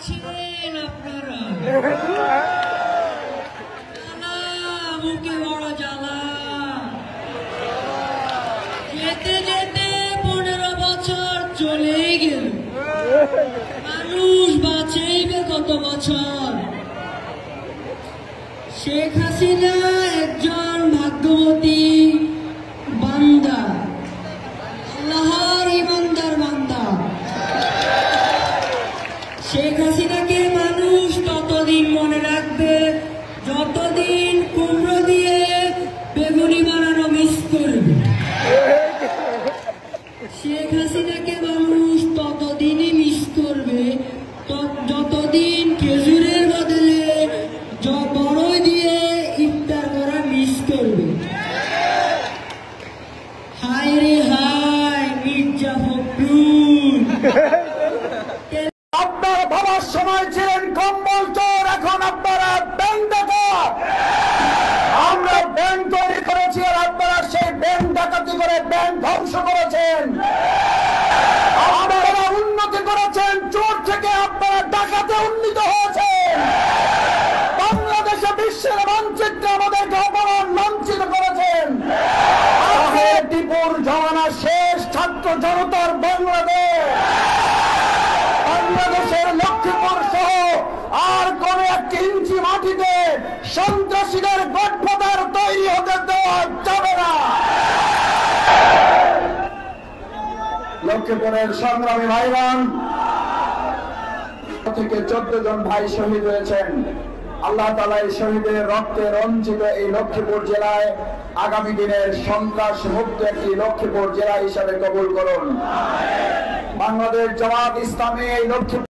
পাচ্ছেন আপনারা? বুকে বড় জ্বালা। যেতে যেতে 15 বছর চলে গেল, মানুষ বাঁচেইবে কত বছর? শেখ হাসিনা একজন ভাগ্যবতী বান্দা, আল্লাহর ইমানদার বান্দা। শেখ হাসিনাকে মানুষ ততদিন মনে রাখবে যতদিন কুমড়ো দিয়ে বেগুনি বানানো মিস করবে। শেখ হাসিনাকে মানুষ ততদিনই মিস করবে যতদিন খেজুরের বদলে বড়ই দিয়ে ইফতার করা মিস করবে। হায় রে হায় মির্জা ফখরুল। আপনার বাবার সময় ছিলেন কম্বল চোর, এখন আপনারা ব্যাংক ডাকাত। আমরা ব্যাংক তৈরি করেছি আর আপনারা সেই ব্যাংক ডাকাতি করে ব্যাংক ধ্বংস করেছেন। আপনারা উন্নতি করেছেন, চোর থেকে আপনারা ডাকাতে উন্নীত হয়েছেন। বাংলাদেশে বিশ্বের মানচিত্রে আমাদেরকে অপমান লাঞ্ছিত করেছেন। টিপুর জমানা শেষ, ছাত্র জনতার বাংলাদেশ, বাংলাদেশের লক্ষ্মীপুর সহ আর কোন একটি ইঞ্চি মাটিতে সন্ত্রাসীদের গঠফাদার তৈরি হতে দেওয়া যাবে না। লক্ষ্মীপুরের সংগ্রামী ভাইরান থেকে 14 জন ভাই শহীদ হয়েছেন। আল্লাহ তাআলা এই শহীদের রক্তে রঞ্জিত এই লক্ষ্মীপুর জেলায় আগামী দিনের সন্ত্রাস মুক্ত একটি লক্ষ্মীপুর জেলা হিসাবে কবুল করুন। বাংলাদেশ জামাত ইসলামী এই লক্ষ্মীপুর